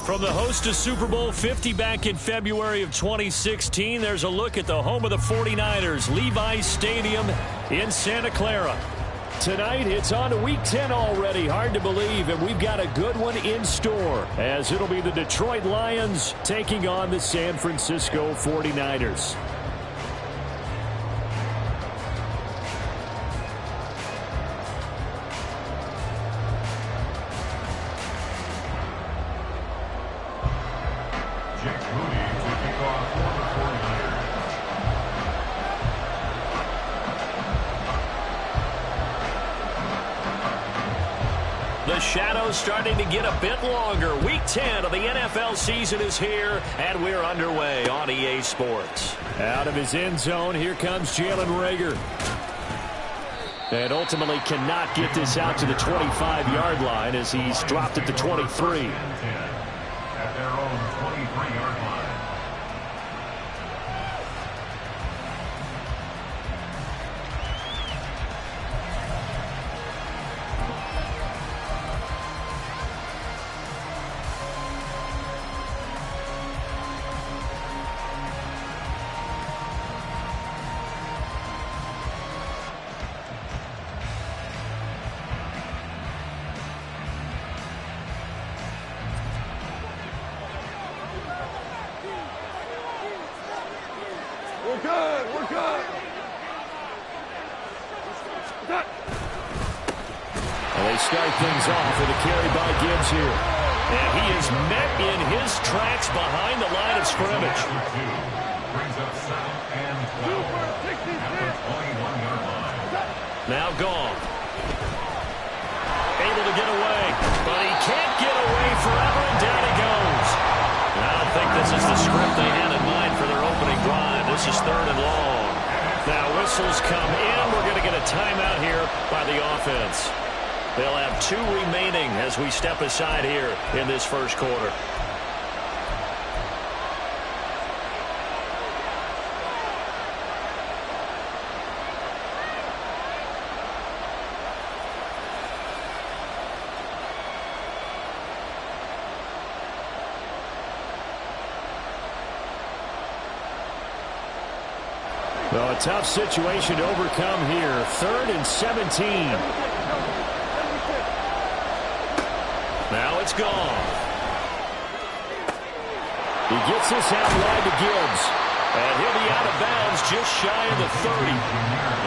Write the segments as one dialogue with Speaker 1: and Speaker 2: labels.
Speaker 1: From the host to Super Bowl 50 back in February of 2016, there's a look at the home of the 49ers, Levi's Stadium in Santa Clara. Tonight, it's on to Week 10 already. Hard to believe, and we've got a good one in store, as it'll be the Detroit Lions taking on the San Francisco 49ers. The shadow's starting to get a bit longer. Week 10 of the NFL season is here, and we're underway on EA Sports. Out of his end zone, here comes Jalen Reagor. And ultimately cannot get this out to the 25-yard line as he's dropped at the 23.
Speaker 2: At their own 23-yard line.
Speaker 3: We're good.
Speaker 1: Well, they start things off with a carry by Gibbs here. And he is met in his tracks behind the line of scrimmage.
Speaker 2: Brings up 7th and 12 at the 21-yard line.
Speaker 1: Now gone. Able to get away, but he can't get away forever, and down he goes. And I don't think this is the script they had in mind for their opening drive. This is 3rd and long. Now whistles come in. We're going to get a timeout here by the offense. They'll have 2 remaining as we step aside here in this first quarter. Well, a tough situation to overcome here. 3rd and 17. Now it's gone. He gets this out wide to Gibbs. And he'll be out of bounds just shy of the 30.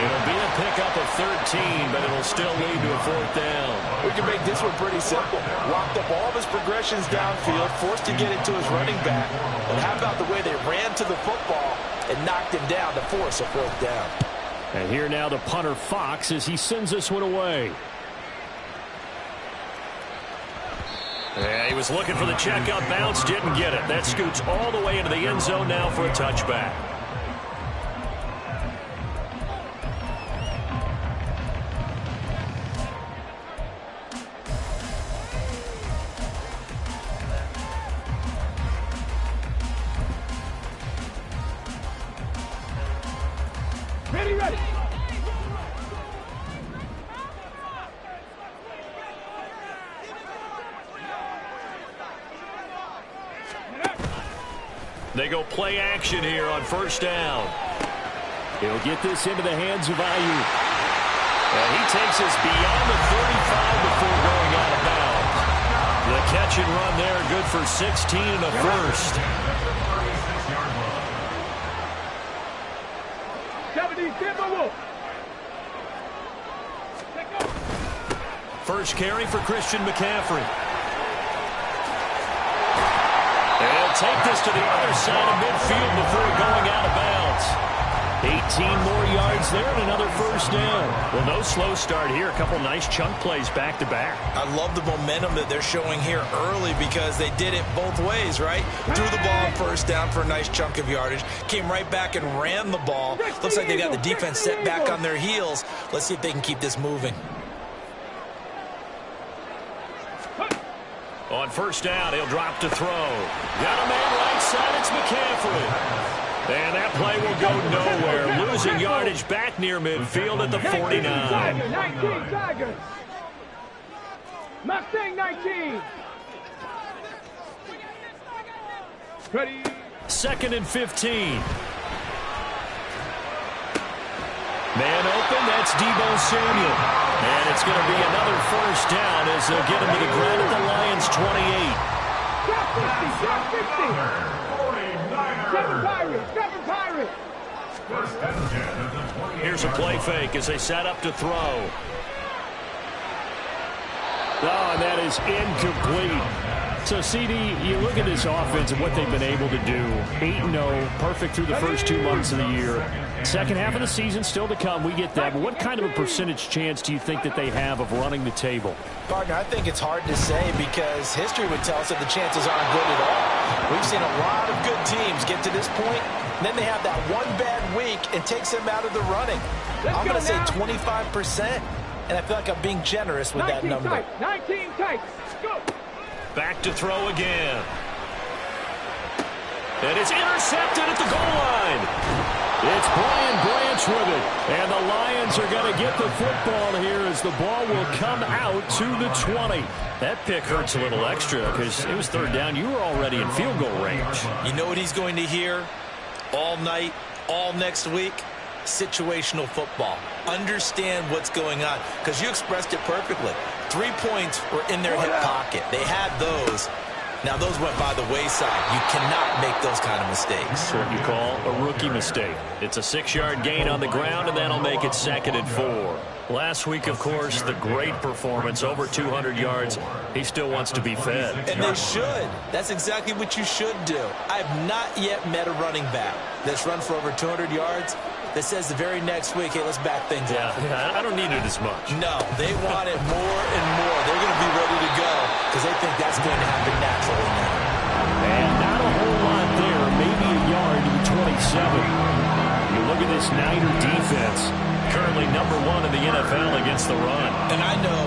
Speaker 1: It'll be a pickup of 13, but it'll still lead to a 4th down.
Speaker 4: We can make this one pretty simple. Locked up all of his progressions downfield, forced to get it to his running back. And how about the way they ran to the football and knocked him down to force a 4th down.
Speaker 1: And here now the punter Fox as he sends this one away. Yeah, he was looking for the checkout bounce, didn't get it. That scoots all the way into the end zone now for a touchback.
Speaker 3: Ready.
Speaker 1: They go play action here on 1st down. He'll get this into the hands of Ayuk. And he takes us beyond the 35 before going out of bounds. The catch and run there, good for 16 and a first.
Speaker 3: 70,
Speaker 1: First carry for Christian McCaffrey. They'll take this to the other side of midfield before going out of bounds. 18 more yards there and another 1st down. Well, no slow start here. A couple nice chunk plays back-to-back.
Speaker 4: I love the momentum that they're showing here early because they did it both ways, right? Threw the ball on 1st down for a nice chunk of yardage. Came right back and ran the ball. Looks like they got the defense set back on their heels. Let's see if they can keep this moving.
Speaker 1: On 1st down, he'll drop to throw. Got a man right side, it's McCaffrey. And that play will go nowhere. Losing yardage back near midfield at the 49.
Speaker 3: 19 Tigers. Mustang 19. Ready.
Speaker 1: 2nd and 15. Man open, that's Deebo Samuel. And it's going to be another first down as they'll get him to the ground at the Lions' 28.
Speaker 3: Got 50, got 50. 7 Pirates.
Speaker 2: First and 10 at the 28.
Speaker 1: Here's a play fake as they set up to throw. Oh, and that is incomplete. So, CD, you look at this offense and what they've been able to do. 8-0, perfect through the first 2 months of the year. Second half of the season still to come. We get that. But what kind of a percentage chance do you think that they have of running the table?
Speaker 4: Partner, I think it's hard to say because history would tell us that the chances aren't good at all. We've seen a lot of good teams get to this point, and then they have that one bad week and takes them out of the running. I'm going to say 25%, and I feel like I'm being generous with that number.
Speaker 3: 19 tight. Go.
Speaker 1: Back to throw again. And it's intercepted at the goal line. It's Brian Branch with it. And the Lions are going to get the football here as the ball will come out to the 20. That pick hurts a little extra because it was third down. You were already in field goal range.
Speaker 4: You know what he's going to hear all night, all next week? Situational football. Understand what's going on because you expressed it perfectly. 3 points were in their hip pocket. They had those. Now, those went by the wayside. You cannot make those kind of mistakes.
Speaker 1: That's what you call a rookie mistake. It's a 6-yard gain on the ground, and that'll make it 2nd and 4. Last week, of course, the great performance, over 200 yards. He still wants to be fed.
Speaker 4: And they should. That's exactly what you should do. I have not yet met a running back that's run for over 200 yards that says the very next week, hey, let's back things up.
Speaker 1: Yeah, I don't need it as much.
Speaker 4: No, they want it more and more. They're going to be ready to go because they think that's going to happen naturally now.
Speaker 1: And not a whole lot there, maybe a yard to the 27. You look at this Niner defense, currently number 1 in the NFL against the run.
Speaker 4: And I know,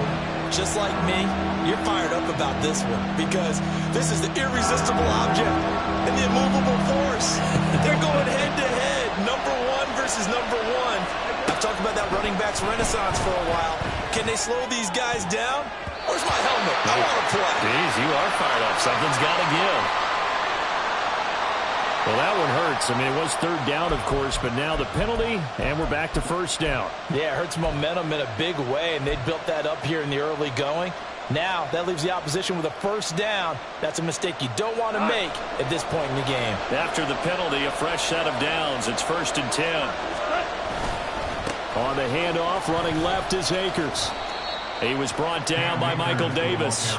Speaker 4: just like me, you're fired up about this one because this is the irresistible object and the immovable force. They're going head-to-head, number 1 versus number 1. I've talked about that running backs renaissance for a while. Can they slow these guys down? Where's my helmet? I want to play.
Speaker 1: Jeez, you are fired up. Something's got to give. Well, that one hurts. I mean, it was third down, of course, but now the penalty, and we're back to first down.
Speaker 4: Yeah, it hurts momentum in a big way, and they built that up here in the early going. Now, that leaves the opposition with a first down. That's a mistake you don't want to make at this point in the game.
Speaker 1: After the penalty, a fresh set of downs. It's 1st and 10. On the handoff, running left is Akers. He was brought down by Michael Davis.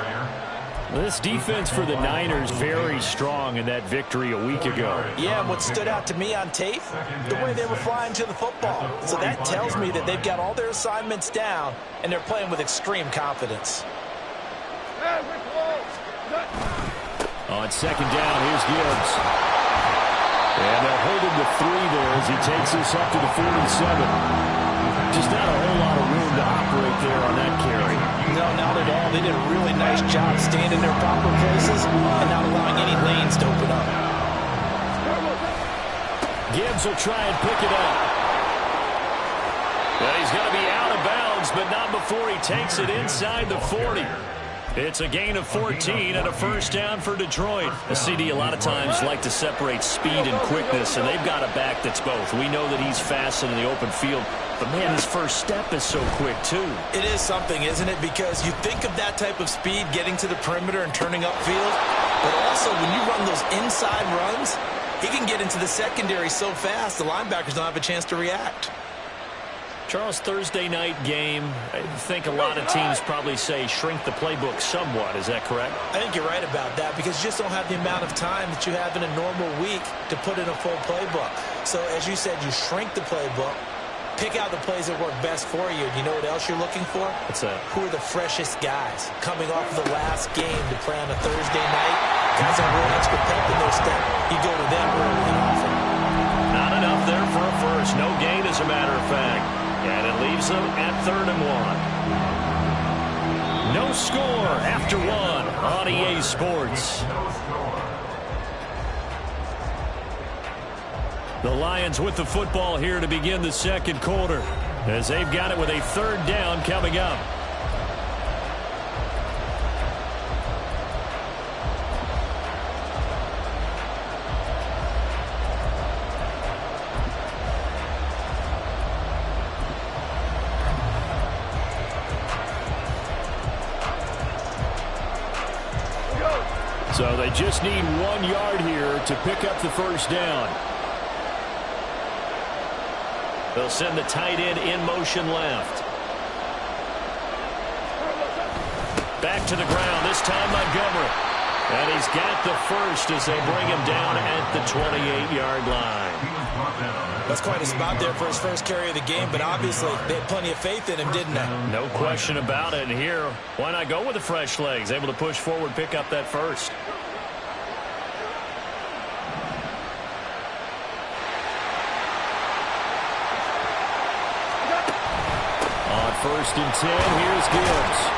Speaker 1: This defense for the Niners very strong in that victory a week ago.
Speaker 4: Yeah, what stood out to me on tape, the way they were flying to the football. So that tells me that they've got all their assignments down, and they're playing with extreme confidence.
Speaker 1: On 2nd down, here's Gibbs. And they'll hold him to 3 there as he takes us up to the 47. Just not a whole lot of room to operate there on that carry.
Speaker 4: No, not at all. They did a really nice job staying in their proper places and not allowing any lanes to open up.
Speaker 1: Gibbs will try and pick it up. Well, he's going to be out of bounds, but not before he takes it inside the 40. It's a gain of 14 and a first down for Detroit. The CD a lot of times like to separate speed and quickness, and they've got a back that's both. We know that he's fast in the open field, but, man, his first step is so quick, too.
Speaker 4: It is something, isn't it? Because you think of that type of speed getting to the perimeter and turning upfield, but also when you run those inside runs, he can get into the secondary so fast the linebackers don't have a chance to react.
Speaker 1: Charles, Thursday night game, I think a lot of teams probably say shrink the playbook somewhat. Is that correct?
Speaker 4: I think you're right about that because you just don't have the amount of time that you have in a normal week to put in a full playbook. So, as you said, you shrink the playbook, pick out the plays that work best for you. And you know what else you're looking for?
Speaker 1: What's that?
Speaker 4: Who are the freshest guys coming off of the last game to play on a Thursday night? Guys have a little extra pep in their step. You go to them early and often.
Speaker 1: Not enough there for a first. No gain, as a matter of fact. And it leaves them at 3rd and 1. No score after 1 on EA Sports. The Lions with the football here to begin the second quarter as they've got it with a 3rd down coming up. So they just need 1 yard here to pick up the first down. They'll send the tight end in motion left. Back to the ground, this time Montgomery. And he's got the first as they bring him down at the 28-yard line.
Speaker 4: That's quite a spot there for his first carry of the game, but obviously they had plenty of faith in him, didn't they?
Speaker 1: No question about it. And here, why not go with the fresh legs? Able to push forward, pick up that first. On 1st and 10, here's Gibbs.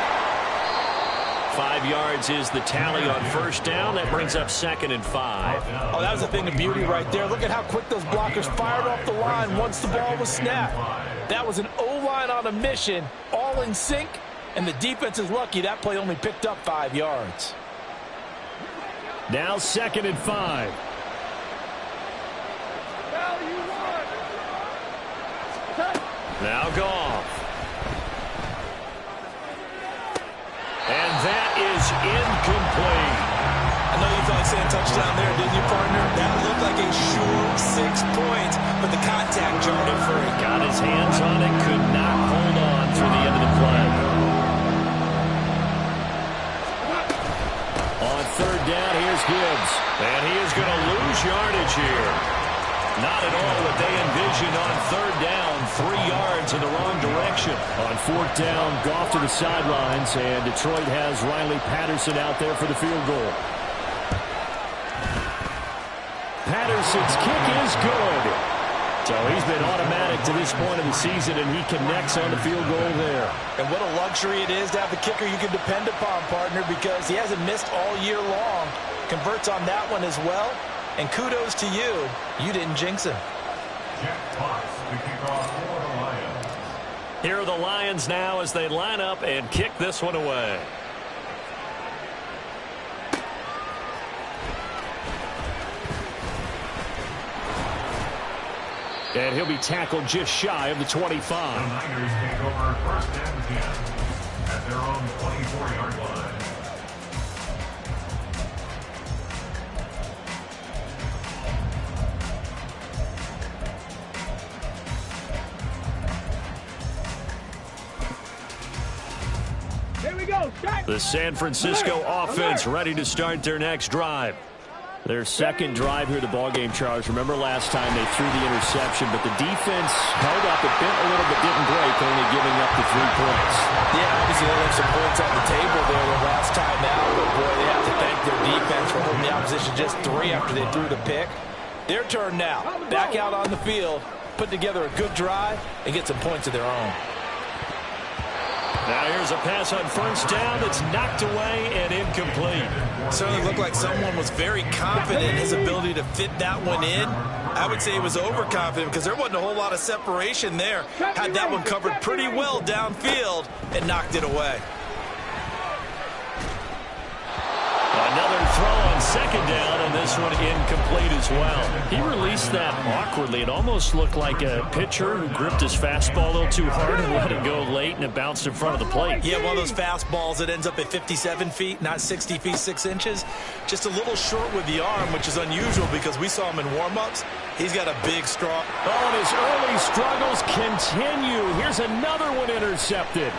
Speaker 1: 5 yards is the tally on first down. That brings up 2nd and 5.
Speaker 4: Oh, that was a thing of beauty right there. Look at how quick those blockers fired off the line once the ball was snapped. That was an O-line on a mission, all in sync, and the defense is lucky that play only picked up 5 yards.
Speaker 1: Now 2nd and 5. Now Goff. And that is incomplete.
Speaker 4: I know you thought saying touchdown there, didn't you, partner? That looked like a sure 6 points, but the contact jarred it free.
Speaker 1: Got his hands on it, could not hold on through the end of the play. On 3rd down, here's Gibbs. And he is going to lose yardage here. Not at all what they envisioned on 3rd down. 3 yards in the wrong direction. On 4th down, Goff to the sidelines, and Detroit has Riley Patterson out there for the field goal. Patterson's kick is good. So he's been automatic to this point of the season, and he connects on the field goal there.
Speaker 4: And what a luxury it is to have a kicker you can depend upon, partner, because he hasn't missed all year long. Converts on that one as well. And kudos to you. You didn't jinx him.
Speaker 1: Here are the Lions now as they line up and kick this one away. And he'll be tackled just shy of the 25.
Speaker 2: The Niners take over 1st and 10 at their own 24-yard line.
Speaker 1: The San Francisco offense ready to start their next drive. Their second drive here, the ballgame, Charles. Remember last time they threw the interception, but the defense held up. It bent a little but didn't break, only giving up the 3 points.
Speaker 4: Yeah, obviously they left some points on the table there the last time out, but boy, they have to thank their defense for holding the opposition just 3 after they threw the pick. Their turn now. Back out on the field, put together a good drive, and get some points of their own.
Speaker 1: Now here's a pass on 1st down that's knocked away and incomplete.
Speaker 4: Certainly looked like someone was very confident in his ability to fit that one in. I would say he was overconfident because there wasn't a whole lot of separation there. Had that one covered pretty well downfield and knocked it away.
Speaker 1: Another throw on 2nd down, and this one incomplete as well. He released that awkwardly. It almost looked like a pitcher who gripped his fastball a little too hard and let it go late, and it bounced in front of the plate.
Speaker 4: Yeah, one of those fastballs that ends up at 57 feet, not 60 feet, 6 inches. Just a little short with the arm, which is unusual because we saw him in warm-ups. He's got a big strong.
Speaker 1: Oh, and his early struggles continue. Here's another one intercepted.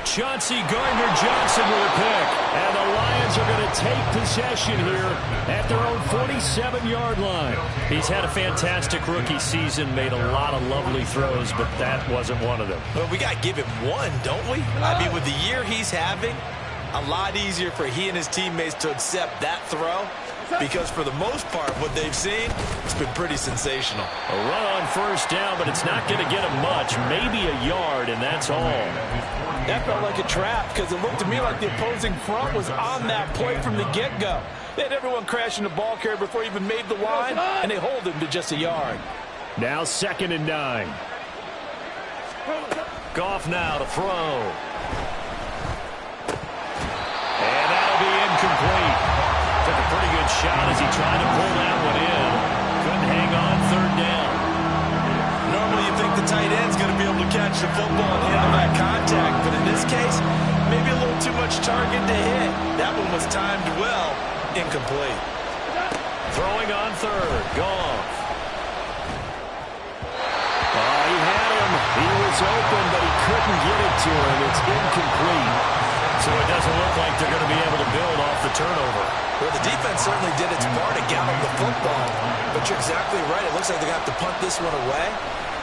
Speaker 1: Chauncey Gardner-Johnson with a pick. And the Lions are going to take possession here at their own 47-yard line. He's had a fantastic rookie season, made a lot of lovely throws, but that wasn't one of them.
Speaker 4: Well, we got to give him one, don't we? I mean, with the year he's having, a lot easier for he and his teammates to accept that throw. Because for the most part, what they've seen, it's been pretty sensational.
Speaker 1: A run on 1st down, but it's not going to get him much. Maybe a yard, and that's all.
Speaker 4: That felt like a trap because it looked to me like the opposing front was on that play from the get-go. They had everyone crashing the ball carrier before he even made the line, and they hold him to just a yard.
Speaker 1: Now 2nd and 9. Goff now to throw. And that'll be incomplete. Took a pretty good shot as he tried to pull that one in. Couldn't hang on 3rd down.
Speaker 4: Normally you think the tight end's going to be able to catch the football and handle that contact, but in this case, maybe a little too much target to hit. That one was timed well. incomplete.
Speaker 1: Throwing on third. Goff. He had him. He was open, but he couldn't get it to him. It's incomplete. So it doesn't look like they're going to be able to build off the turnover.
Speaker 4: Well, the defense certainly did its part to gallop the football. But you're exactly right. It looks like they're going to have to punt this one away.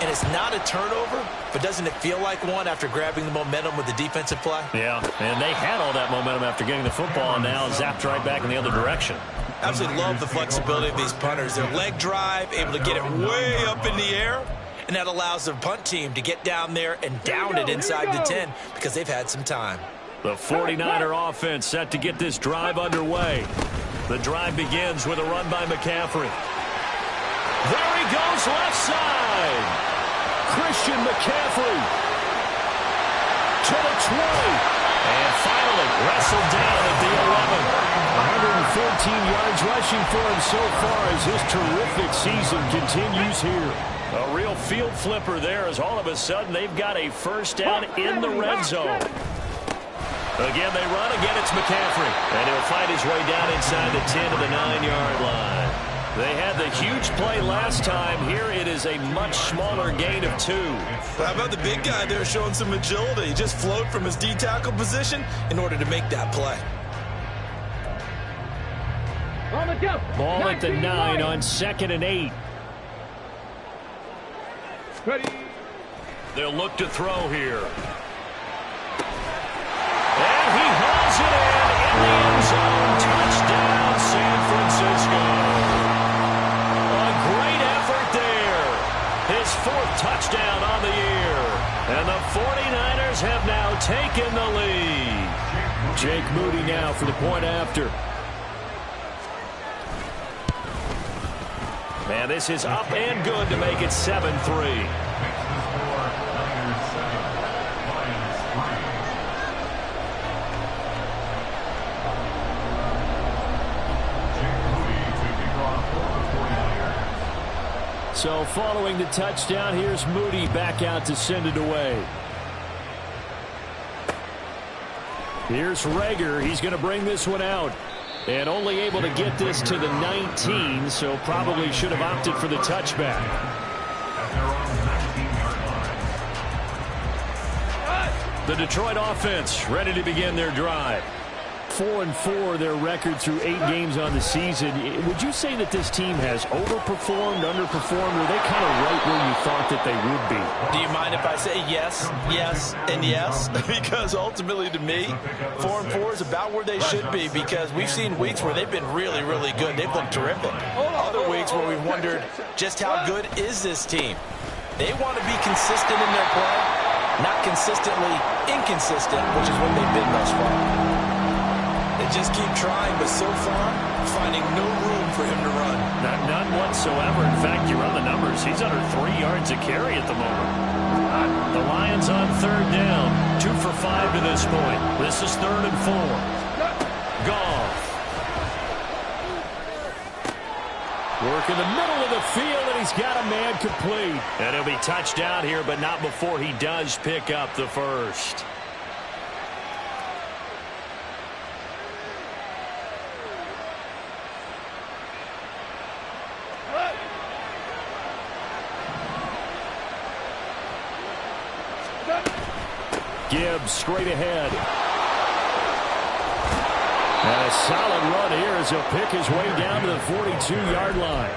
Speaker 4: And it's not a turnover, but doesn't it feel like one after grabbing the momentum with the defensive play?
Speaker 1: Yeah, and they had all that momentum after getting the football, and now zapped right back in the other direction.
Speaker 4: Absolutely love the flexibility of these punters. Their leg drive, able to get it way up in the air, and that allows their punt team to get down there and down it inside the 10 because they've had some time.
Speaker 1: The 49er offense set to get this drive underway. The drive begins with a run by McCaffrey. There he goes, left side. Christian McCaffrey to the 20. And finally wrestled down at the 11. 114 yards rushing for him so far as his terrific season continues here. A real field flipper there as all of a sudden they've got a first down in the red zone. Again, they run. Again, it's McCaffrey. And he'll fight his way down inside the 10 to the 9-yard line. They had the huge play last time. Here it is a much smaller gain of 2.
Speaker 4: How about the big guy there showing some agility? He just flowed from his D-tackle position in order to make that play.
Speaker 3: On the jump.
Speaker 1: Ball at the 9 on 2nd and 8.
Speaker 3: Ready.
Speaker 1: They'll look to throw here. And he hauls it in the end zone. Touchdown, San Francisco. His 4th touchdown on the year. And the 49ers have now taken the lead. Jake Moody now for the point after. Man, this is up and good to make it 7-3. So following the touchdown, here's Moody back out to send it away. Here's Reagor. He's going to bring this one out. And only able to get this to the 19, so probably should have opted for the touchback. The Detroit offense ready to begin their drive. 4-4 their record through 8 games on the season. Would you say that this team has overperformed, underperformed, or are they kind of right where you thought that they would be?
Speaker 4: Do you mind if I say yes, yes, and yes? Because ultimately to me, 4-4 is about where they should be because we've seen weeks where they've been really, really good. They've looked terrific. Other weeks where we've wondered just how good is this team. They want to be consistent in their play, not consistently inconsistent, which is what they've been thus far. They just keep trying, but so far, finding no room for him to run.
Speaker 1: None whatsoever. In fact, you run the numbers. He's under 3 yards a carry at the moment. The Lions on 3rd down. 2 for 5 to this point. This is 3rd and 4. Goff. Work in the middle of the field, and he's got a man complete. And he'll be touched down here, but not before he does pick up the first. Gibbs straight ahead. And a solid run here as he'll pick his way down to the 42-yard line.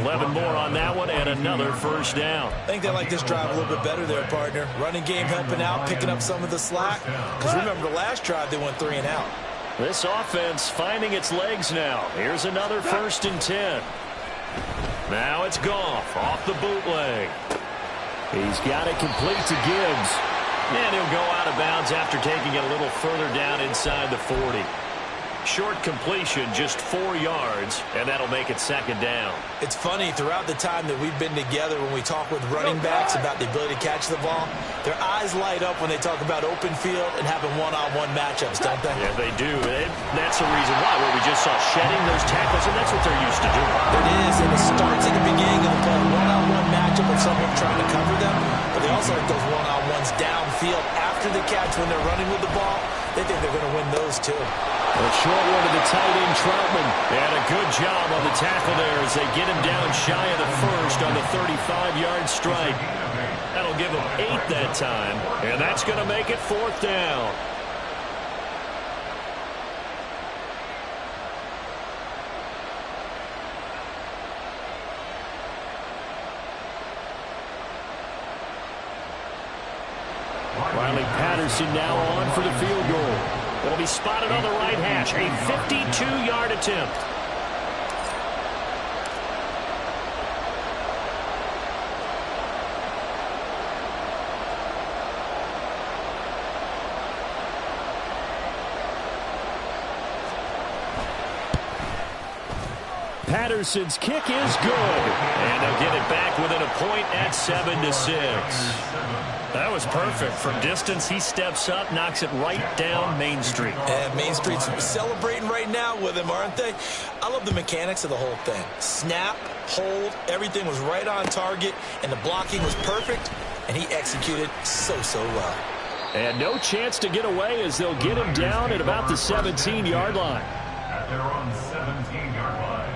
Speaker 1: 11 more on that one and another first down.
Speaker 4: I think they like this drive a little bit better there, partner. Running game helping out, picking up some of the slack. Because remember the last drive they went 3 and out.
Speaker 1: This offense finding its legs now. Here's another 1st and 10. Now it's Goff off the bootleg. He's got it complete to Gibbs. And he'll go out of bounds after taking it a little further down inside the 40. Short completion, just 4 yards, and that'll make it 2nd down.
Speaker 4: It's funny, throughout the time that we've been together, when we talk with running backs about the ability to catch the ball, their eyes light up when they talk about open field and having one-on-one matchups, don't they?
Speaker 1: Yeah, they do. That's the reason why. Where we just saw shedding those tackles, and that's what they're used to doing.
Speaker 4: It is, and it starts at the beginning of the play, one-on-one matchup with someone trying to cover them, but they also like those one-on-ones downfield after the catch when they're running with the ball. They think they're going to win those, too.
Speaker 1: A short one to the tight end, Troutman. And a good job on the tackle there as they get him down shy of the first on the 35-yard strike. That'll give him 8 that time, and that's going to make it 4th down. Riley Patterson now on for the field goal. It'll be spotted on the right hash. A 52-yard attempt. Patterson's kick is good. And they'll get it back within a point at 7-6. That was perfect. From distance, he steps up, knocks it right down Main Street.
Speaker 4: And Main Street's celebrating right now with him, aren't they? I love the mechanics of the whole thing. Snap, hold, everything was right on target, and the blocking was perfect, and he executed so well.
Speaker 1: And no chance to get away as they'll get him down at about the 17-yard line.
Speaker 2: At their own 17-yard line.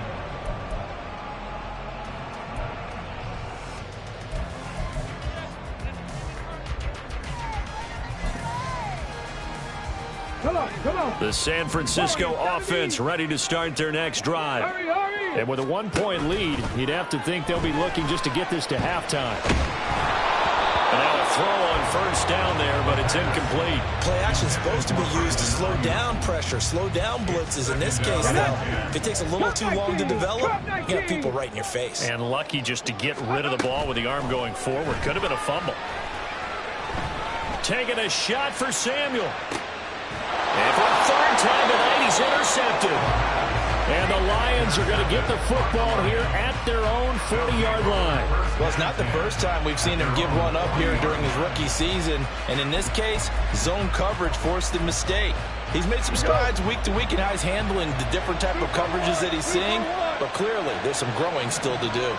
Speaker 3: Come on.
Speaker 1: The San Francisco offense ready to start their next drive.
Speaker 3: Hurry.
Speaker 1: And with a 1-point lead, you'd have to think they'll be looking just to get this to halftime. And now a throw on first down there, but it's incomplete.
Speaker 4: Play action is supposed to be used to slow down pressure, slow down blitzes. In this case, though, if it takes a little too long to develop, you got people right in your face.
Speaker 1: And lucky just to get rid of the ball with the arm going forward. Could have been a fumble. Taking a shot for Samuel. And for a 3rd time tonight, he's intercepted. And the Lions are going to get the football here at their own 40-yard line.
Speaker 4: Well, it's not the first time we've seen him give one up here during his rookie season. And in this case, zone coverage forced the mistake. He's made some strides week to week in how he's handling the different type of coverages that he's seeing. But clearly, there's some growing still to do.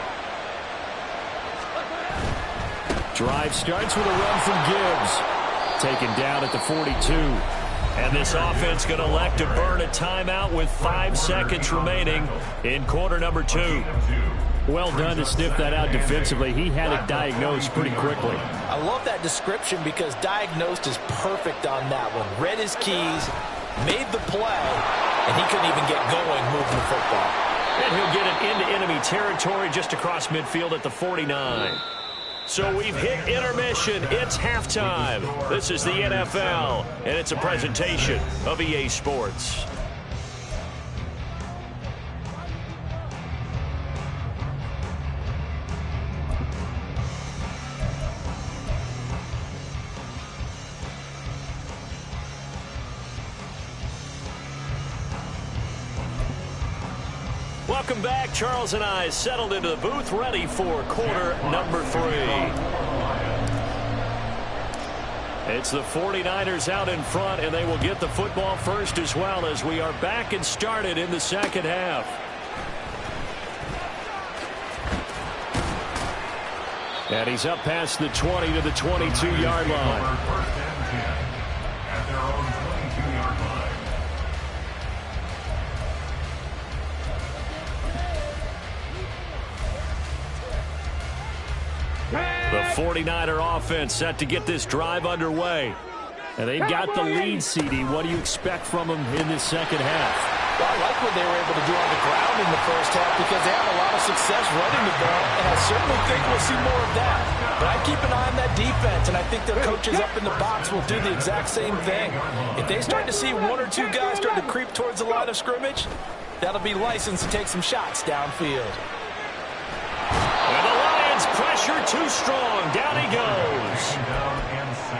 Speaker 1: Drive starts with a run from Gibbs. Taken down at the 42. And this offense going to elect to burn a timeout with 5 seconds remaining in quarter number 2. Well done to sniff that out defensively. He had it diagnosed pretty quickly.
Speaker 4: I love that description because diagnosed is perfect on that one. Read his keys, made the play, and he couldn't even get going moving the football.
Speaker 1: And he'll get it into enemy territory just across midfield at the 49. So we've hit intermission. It's halftime. This is the NFL, and it's a presentation of EA Sports. Welcome back. Charles and I settled into the booth, ready for quarter number 3. It's the 49ers out in front, and they will get the football first as well as we are back and started in the second half. And he's up past the 20 to the 22-yard line.
Speaker 2: First and 10 at their own 22-yard line.
Speaker 1: The 49er offense set to get this drive underway. And they've got the lead, CD. What do you expect from them in this second half?
Speaker 4: Well, I like what they were able to do on the ground in the first half because they had a lot of success running the ball, and I certainly think we'll see more of that. But I keep an eye on that defense, and I think their coaches up in the box will do the exact same thing. If they start to see 1 or 2 guys start to creep towards the line of scrimmage, that'll be licensed to take some shots downfield.
Speaker 1: And the Lions pressure too strong. Down he goes.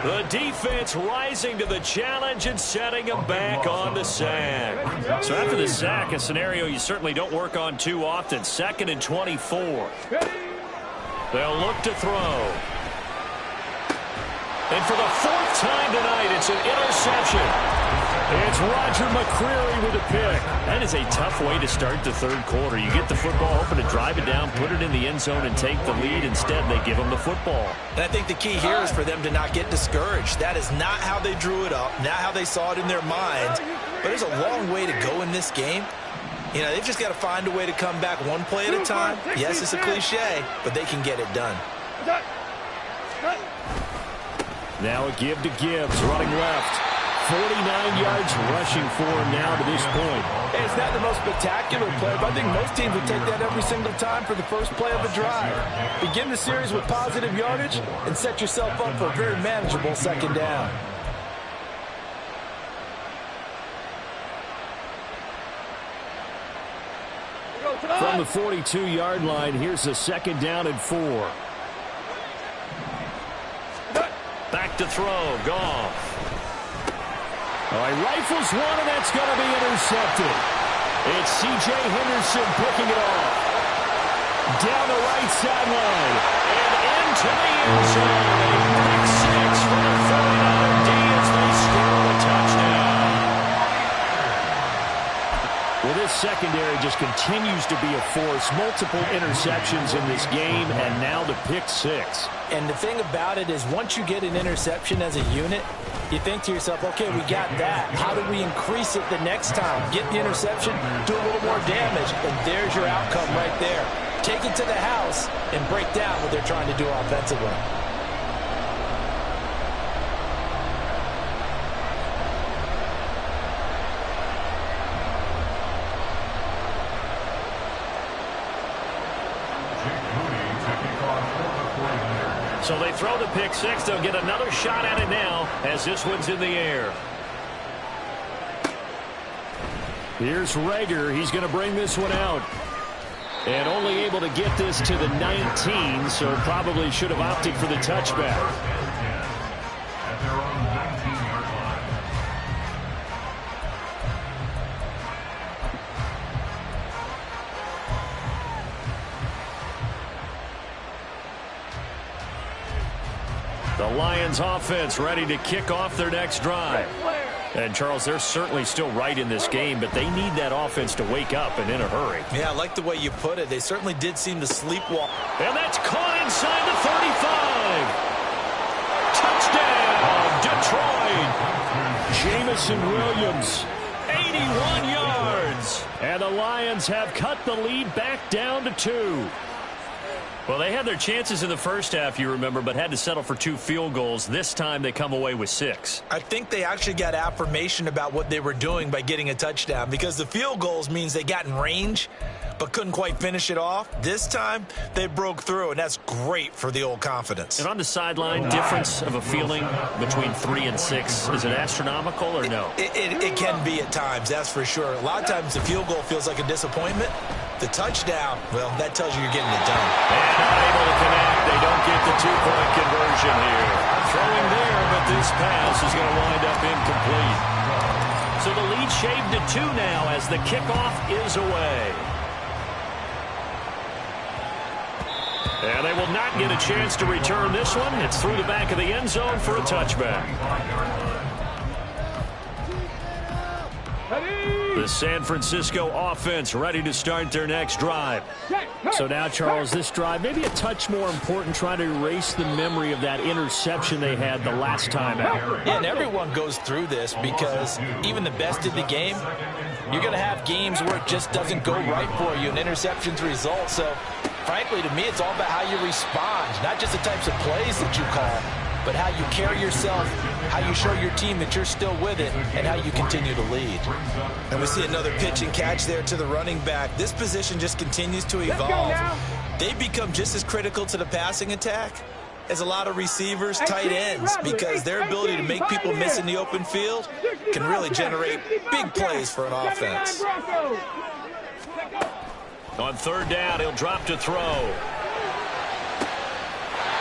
Speaker 1: The defense rising to the challenge and setting him back on the sack. So after the sack, a scenario you certainly don't work on too often. 2nd and 24. They'll look to throw. And for the 4th time tonight, it's an interception. It's Roger McCreary with a pick. That is a tough way to start the 3rd quarter. You get the football open to drive it down, put it in the end zone, and take the lead. Instead, they give them the football.
Speaker 4: And I think the key here is for them to not get discouraged. That is not how they drew it up, not how they saw it in their minds. but there's a long way to go in this game. You know, they've just got to find a way to come back one play at a time. Yes, it's a cliche, but they can get it done.
Speaker 1: Now a give to Gibbs, running left. 49 yards rushing for him now to this point.
Speaker 5: Hey, it's not the most spectacular play, but I think most teams would take that every single time for the first play of a drive. Begin the series with positive yardage and set yourself up for a very manageable second down.
Speaker 1: From the 42-yard line, here's a 2nd down and 4. Back to throw, Goff. All right, rifles one, and that's going to be intercepted. It's C.J. Henderson picking it off. Down the right sideline and into the end zone. Pick 6 for the 49er D as they score a touchdown. Well, this secondary just continues to be a force. Multiple interceptions in this game, and now the pick 6.
Speaker 5: And the thing about it is once you get an interception as a unit, you think to yourself, okay, we got that. How do we increase it the next time? Get the interception, do a little more damage, and there's your outcome right there. Take it to the house and break down what they're trying to do offensively.
Speaker 1: So they throw the pick 6. They'll get another shot at it now as this one's in the air. Here's Reagor. He's going to bring this one out. And only able to get this to the 19, so probably should have opted for the touchback.
Speaker 2: At their own 19-yard line.
Speaker 1: The Lions offense ready to kick off their next drive. And, Charles, they're certainly still right in this game, but they need that offense to wake up and in a hurry.
Speaker 4: Yeah, I like the way you put it. They certainly did seem to sleepwalk.
Speaker 1: And that's caught inside the 35. Touchdown, Detroit. Jamison Williams, 81 yards. And the Lions have cut the lead back down to 2. Well, they had their chances in the first half, you remember, but had to settle for 2 field goals. This time they come away with 6.
Speaker 4: I think they actually got affirmation about what they were doing by getting a touchdown, because the field goals means they got in range but couldn't quite finish it off. This time they broke through, and that's great for the old confidence.
Speaker 1: And on the sideline, difference of a feeling between 3 and 6, is it astronomical or no?
Speaker 4: It can be at times, that's for sure. A lot of times the field goal feels like a disappointment. The touchdown, well, that tells you you're getting it done.
Speaker 1: And not able to connect. They don't get the 2-point conversion here. Throwing there, but this pass is going to wind up incomplete. So the lead shaved to 2 now as the kickoff is away. And they will not get a chance to return this one. It's through the back of the end zone for a touchback. The San Francisco offense ready to start their next drive. So now, Charles, this drive maybe a touch more important, trying to erase the memory of that interception they had the last time out.
Speaker 5: Yeah, and everyone goes through this because even the best in the game, you're going to have games where it just doesn't go right for you, and interceptions result. So, frankly, to me, it's all about how you respond, not just the types of plays that you call, but how you carry yourself, how you show your team that you're still with it, and how you continue to lead.
Speaker 4: And we see another pitch and catch there to the running back. This position just continues to evolve. They become just as critical to the passing attack as a lot of receivers, tight ends, because their ability to make people miss in the open field can really generate big plays for an offense.
Speaker 1: On 3rd down, he'll drop to throw.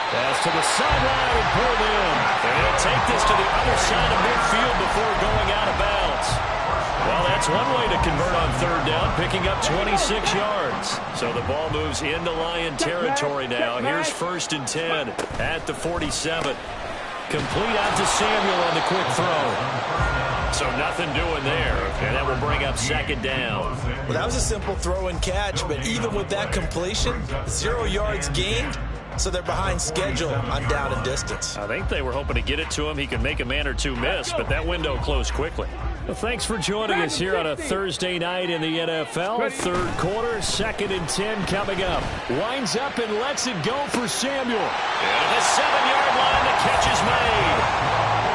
Speaker 1: Pass to the sideline and pulled in. And he'll take this to the other side of midfield before going out of bounds. Well, that's one way to convert on 3rd down, picking up 26 yards. So the ball moves into Lion territory now. Here's 1st and 10 at the 47. Complete out to Samuel on the quick throw. So nothing doing there, and that will bring up 2nd down.
Speaker 4: Well, that was a simple throw and catch, but even with that completion, 0 yards gained. So they're behind schedule on down and distance.
Speaker 1: I think they were hoping to get it to him. He could make a man or 2 miss, but that window closed quickly. Well, thanks for joining us here on a Thursday night in the NFL. Third quarter, 2nd and 10 coming up. Winds up and lets it go for Samuel. And at the 7-yard line, the catch is made.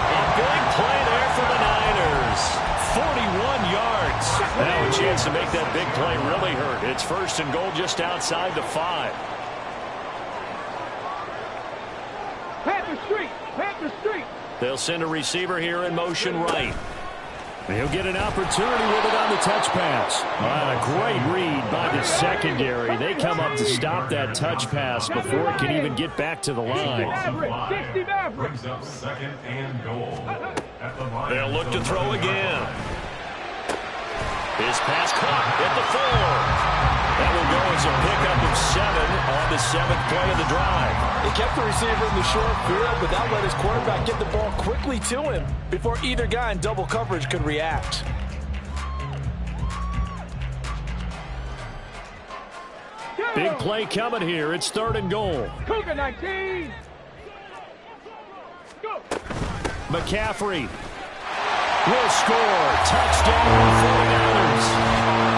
Speaker 1: A big play there for the Niners. 41 yards. Now a chance to make that big play really hurt. It's 1st and goal just outside the 5.
Speaker 3: Panther Street! Panther Street!
Speaker 1: They'll send a receiver here in motion right. He'll get an opportunity with it on the touch pass. A great read by the secondary. They come up to stop that touch pass before it can even get back to the line.
Speaker 2: Brings up 2nd and goal.
Speaker 1: They'll look to throw again. His pass caught at the 4. That will go as a pickup of 7 on the 7th play of the drive.
Speaker 5: He kept the receiver in the short field, but that let his quarterback get the ball quickly to him before either guy in double coverage could react.
Speaker 1: Big play coming here. It's 3rd and goal.
Speaker 3: Cougar 19! Go!
Speaker 1: McCaffrey will score. Touchdown, 49ers.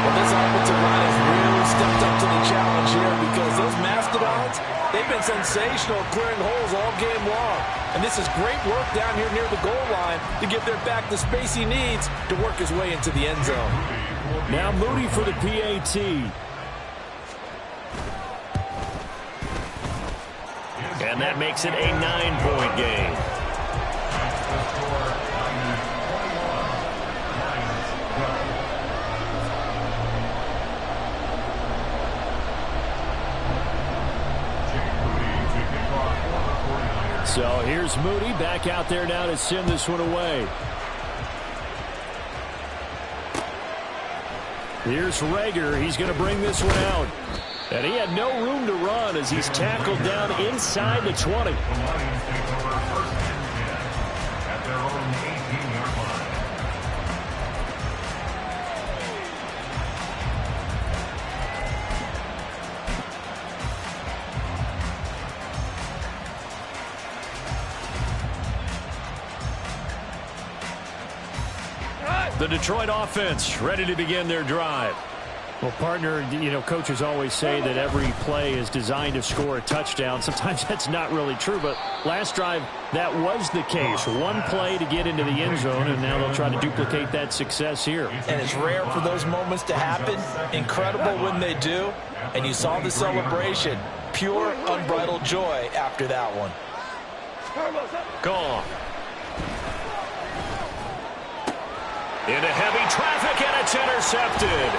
Speaker 5: Well, this offensive line has really stepped up to the challenge here because those Mastodons, they've been sensational clearing holes all game long. And this is great work down here near the goal line to give their back the space he needs to work his way into the end zone.
Speaker 1: Now Moody for the PAT. And that makes it a 9-point game. So here's Moody back out there now to send this one away. Here's Reagor. He's going to bring this one out. And he had no room to run as he's tackled down inside the 20.
Speaker 2: The Lions take over 1st and 10 at their own 18-yard line.
Speaker 1: The Detroit offense ready to begin their drive. Well, partner, coaches always say that every play is designed to score a touchdown. Sometimes that's not really true, but last drive, that was the case. One play to get into the end zone, and now they'll try to duplicate that success here.
Speaker 5: And it's rare for those moments to happen. Incredible when they do. And you saw the celebration. Pure, unbridled joy after that one.
Speaker 1: Gone. Into heavy traffic, and it's intercepted.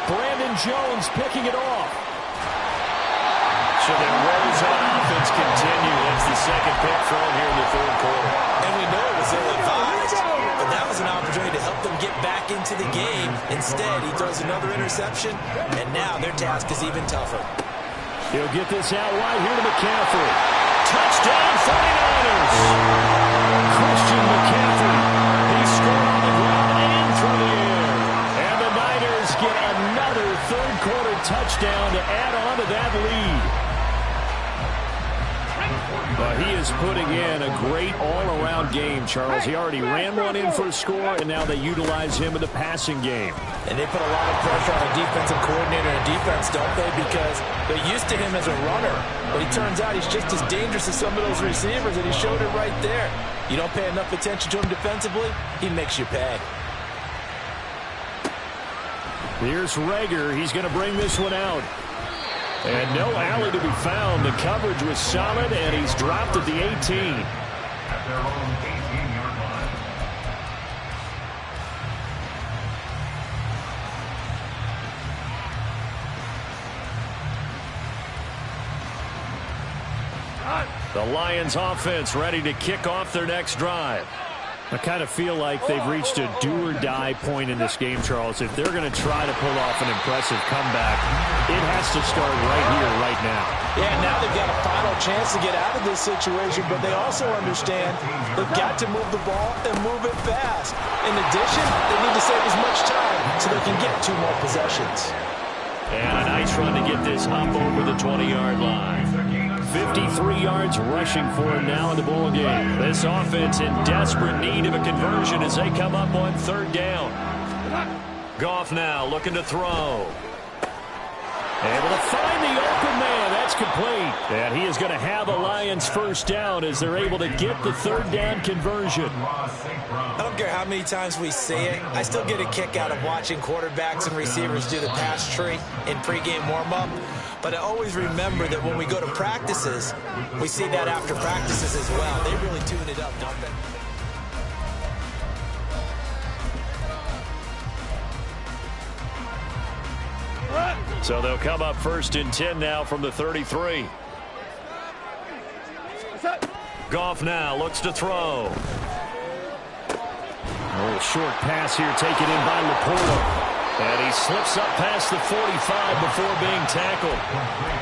Speaker 1: Brandon Jones picking it off. So the woes on offense continue. That's the 2nd pick thrown here in the 3rd quarter.
Speaker 4: And we know it was ill-advised, but that was an opportunity to help them get back into the game. Instead, he throws another interception, and now their task is even tougher.
Speaker 1: He'll get this out wide here to McCaffrey. Touchdown, 49ers! Christian McCaffrey. He scored on the ground and through the air. And the Niners get another 3rd quarter touchdown to add on to that lead. He is putting in a great all-around game, Charles. He already ran one in for a score, and now they utilize him in the passing game.
Speaker 5: And they put a lot of pressure on a defensive coordinator and defense, don't they? Because they're used to him as a runner. But it turns out he's just as dangerous as some of those receivers, and he showed it right there. You don't pay enough attention to him defensively, he makes you pay.
Speaker 1: Here's Reagor. He's going to bring this one out. And no alley to be found. The coverage was solid, and he's dropped at the 18.
Speaker 2: At their own 18-yard line.
Speaker 1: The Lions offense ready to kick off their next drive. I kind of feel like they've reached a do-or-die point in this game, Charles. If they're going to try to pull off an impressive comeback, it has to start right here, right now.
Speaker 5: Yeah, now they've got a final chance to get out of this situation, but they also understand they've got to move the ball and move it fast. In addition, they need to save as much time so they can get 2 more possessions.
Speaker 1: And a nice run to get this up over the 20-yard line. 53 yards rushing for him now in the ball game. This offense in desperate need of a conversion as they come up on third down. Goff now looking to throw. Able to find the open man. That's complete. And he is going to have a Lions first down as they're able to get the third down conversion.
Speaker 4: I don't care how many times we say it. I still get a kick out of watching quarterbacks and receivers do the pass tree in pregame warm-up. But I always remember that when we go to practices, we see that after practices as well. They really tune it up, don't they?
Speaker 1: So they'll come up first and 10 now from the 33. Goff now looks to throw. A little short pass here taken in by Laporta. And he slips up past the 45 before being tackled.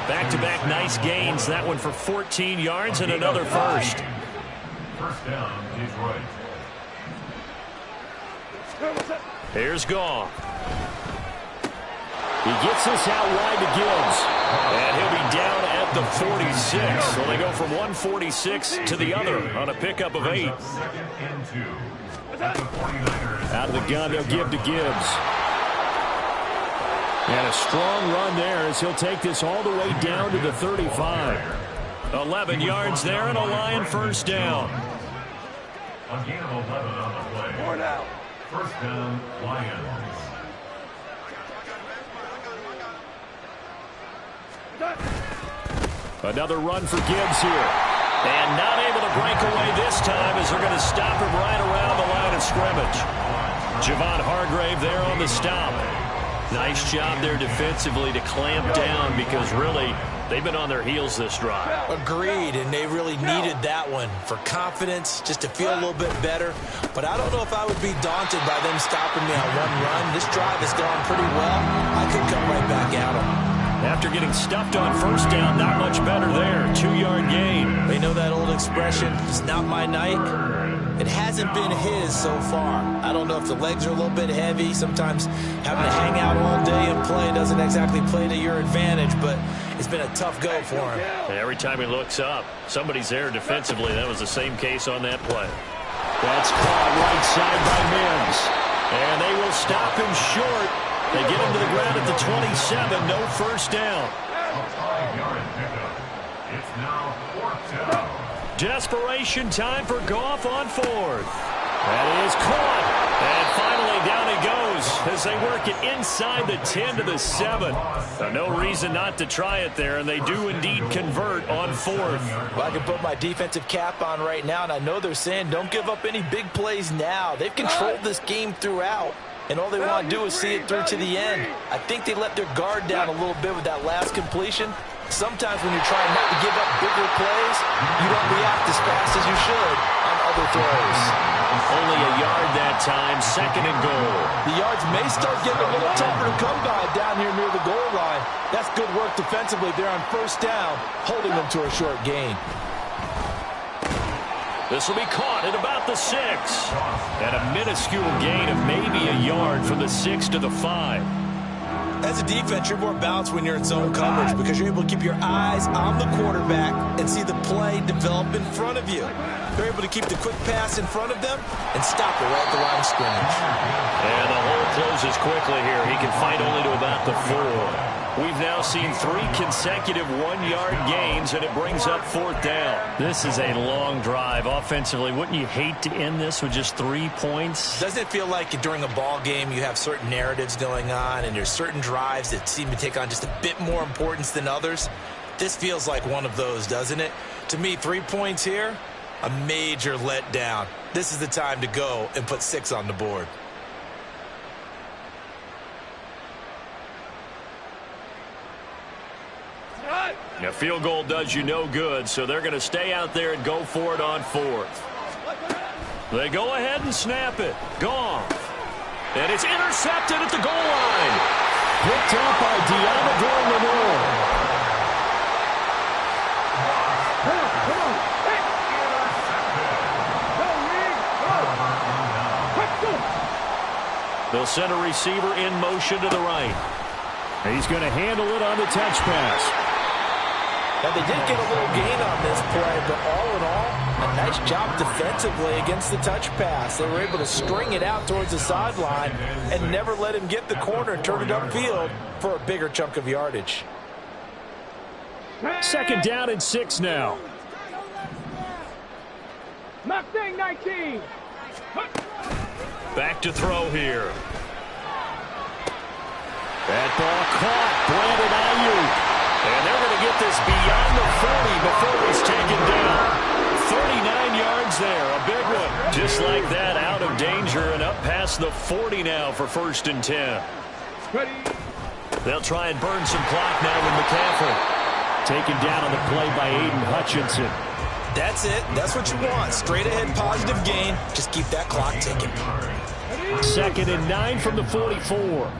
Speaker 1: Back-to-back nice gains. That one for 14 yards and another first.
Speaker 2: First down, Detroit.
Speaker 1: Here's Goff. He gets this out wide to Gibbs. And he'll be down at the 46. So they go from 146 to the other on a pickup of 8.
Speaker 2: Second and 2. At the 49ers.
Speaker 1: Out of the gun, they'll give to Gibbs. And a strong run there as he'll take this all the way down to the 35. 11 yards there and a Lion first down.
Speaker 2: A gain of 11 on the play. First down, Lions.
Speaker 1: Another run for Gibbs here. And not able to break away this time as they're going to stop him right around the line of scrimmage. Javon Hargrave there on the stop. Nice job there defensively to clamp down because really they've been on their heels this drive.
Speaker 4: Agreed, and they really needed that one for confidence, just to feel a little bit better. But I don't know if I would be daunted by them stopping me on one run. This drive has gone pretty well. I could come right back at them.
Speaker 1: After getting stuffed on first down, not much better there. 2-yard gain.
Speaker 4: They know that old expression, it's not my night. It hasn't been his so far. I don't know if the legs are a little bit heavy. Sometimes having to hang out all day and play doesn't exactly play to your advantage, but it's been a tough go for him.
Speaker 1: And every time he looks up, somebody's there defensively. That was the same case on that play. That's caught right side by Mims. And they will stop him short. They get him to the ground at the 27. No first down.
Speaker 2: A 5-yard pickup. It's now fourth down.
Speaker 1: Desperation time for Goff on fourth. That is caught. And finally down he goes as they work it inside the 10 to the 7. So no reason not to try it there, and they do indeed convert on fourth.
Speaker 5: Well, I can put my defensive cap on right now, and I know they're saying don't give up any big plays now. They've controlled this game throughout, and all they want to do is see it through to the end. I think they let their guard down a little bit with that last completion. Sometimes when you're trying not to give up bigger plays, you don't react as fast as you should on other throws.
Speaker 1: Only a yard that time, second and goal.
Speaker 5: The yards may start getting a little tougher to come by down here near the goal line. That's good work defensively there on first down, holding them to a short gain.
Speaker 1: This will be caught at about the 6. And a minuscule gain of maybe a yard from the 6 to the 5.
Speaker 4: As a defense, you're more balanced when you're in zone coverage because you're able to keep your eyes on the quarterback and see the play develop in front of you. They're able to keep the quick pass in front of them and stop it right at the line of scrimmage.
Speaker 1: And the hole closes quickly here. He can fight only to about the 4. We've now seen 3 consecutive 1-yard gains, and it brings up fourth down. This is a long drive offensively. Wouldn't you hate to end this with just 3 points?
Speaker 4: Doesn't it feel like during a ball game you have certain narratives going on and there's certain drives that seem to take on just a bit more importance than others? This feels like one of those, doesn't it? To me, 3 points here, a major letdown. This is the time to go and put 6 on the board.
Speaker 1: A field goal does you no good, so they're going to stay out there and go for it on fourth. They go ahead and snap it. Goff. And it's intercepted at the goal line. Picked up by Deommodore Lenoir. They'll send a receiver in motion to the right. He's going to handle it on the touch pass.
Speaker 5: Now, they did get a little gain on this play, but all in all, a nice job defensively against the touch pass. They were able to string it out towards the sideline and never let him get the corner and turn it upfield for a bigger chunk of yardage.
Speaker 1: 2nd down and 6 now.
Speaker 3: Mustang 19.
Speaker 1: Back to throw here. That ball caught. Brandon Ayuk. And they're going to get this beyond the 40 before he's taken down. 39 yards there. A big one. Just like that, out of danger and up past the 40 now for 1st and 10.
Speaker 3: Ready.
Speaker 1: They'll try and burn some clock now with McCaffrey. Taken down on the play by Aiden Hutchinson.
Speaker 4: That's it. That's what you want. Straight ahead positive gain. Just keep that clock ticking.
Speaker 1: 2nd and 9 from the 44.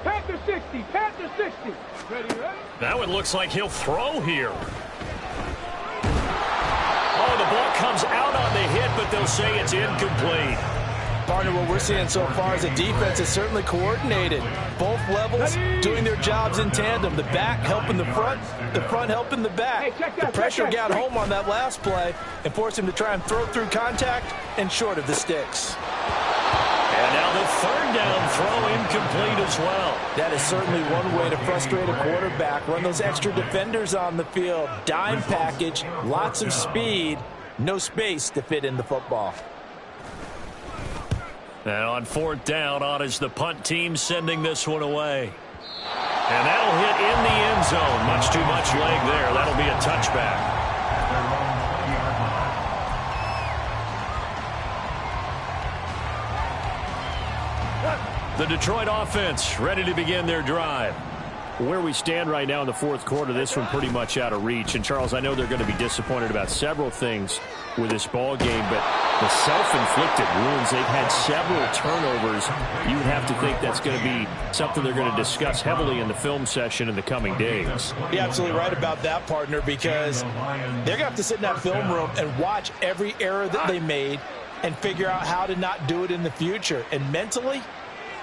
Speaker 3: Panther 60. Panther 60. Ready, ready.
Speaker 1: That one looks like he'll throw here. Oh, the ball comes out on the hit, but they'll say it's incomplete.
Speaker 5: Partner, what we're seeing so far is a defense is certainly coordinated. Both levels doing their jobs in tandem. The back helping the front helping the back. The pressure got home on that last play and forced him to try and throw through contact and short of the sticks.
Speaker 1: And now the 3rd down throw incomplete as well.
Speaker 5: That is certainly one way to frustrate a quarterback. Run those extra defenders on the field. Dime package, lots of speed, no space to fit in the football.
Speaker 1: And on 4th down, on is the punt team sending this one away. And that'll hit in the end zone. Much too much leg there. That'll be a touchback. The Detroit offense ready to begin their drive. Where we stand right now in the 4th quarter, this one pretty much out of reach. And, Charles, I know they're going to be disappointed about several things with this ball game, but the self-inflicted wounds, they've had several turnovers. You would have to think that's going to be something they're going to discuss heavily in the film session in the coming days.
Speaker 5: You're absolutely right about that, partner, because they're going to have to sit in that film room and watch every error that they made and figure out how to not do it in the future. And mentally,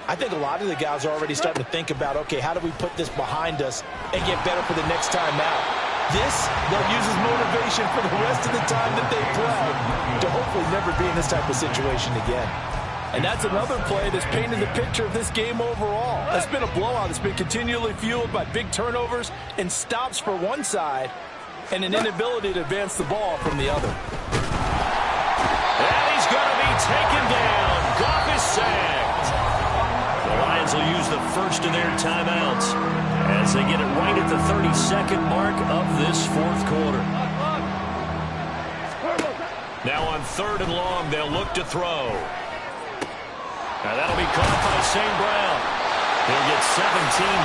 Speaker 5: I think a lot of the guys are already starting to think about, okay, how do we put this behind us and get better for the next time out? This, they'll use as motivation for the rest of the time that they play to hopefully never be in this type of situation again. And that's another play that's painted the picture of this game overall. It's been a blowout. It's been continually fueled by big turnovers and stops for one side and an inability to advance the ball from the other.
Speaker 1: And he's going to be taken down. Goff is sacked. The Lions will use the first of their timeouts as they get it right at the 32nd mark of this 4th quarter. Now on 3rd and long, they'll look to throw. Now that'll be caught by St. Brown. He'll get 17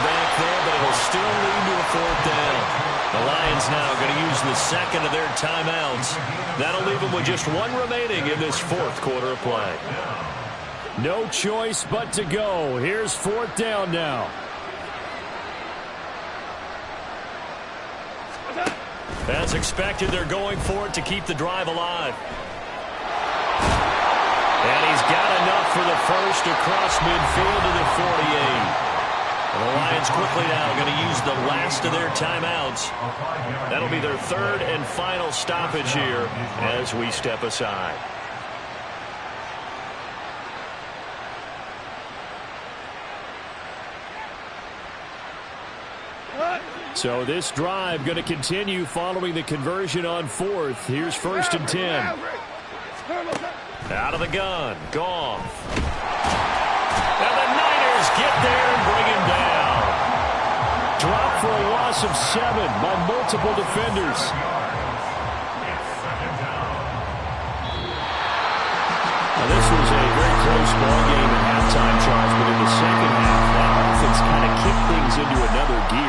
Speaker 1: back there, but it'll still lead to a 4th down. The Lions now going to use the 2nd of their timeouts. That'll leave them with just one remaining in this 4th quarter of play. No choice but to go. Here's 4th down now. As expected, they're going for it to keep the drive alive. And he's got enough for the first across midfield to the 48. And the Lions quickly now going to use the last of their timeouts. That'll be their 3rd and final stoppage here as we step aside. So this drive going to continue following the conversion on 4th. Here's 1st and 10. Out of the gun, Goff. And the Niners get there and bring him down. Dropped for a loss of 7 by multiple defenders. Now this was a very close ball game at halftime, Charles, but in the second half, that offense kind of kicked things into another gear.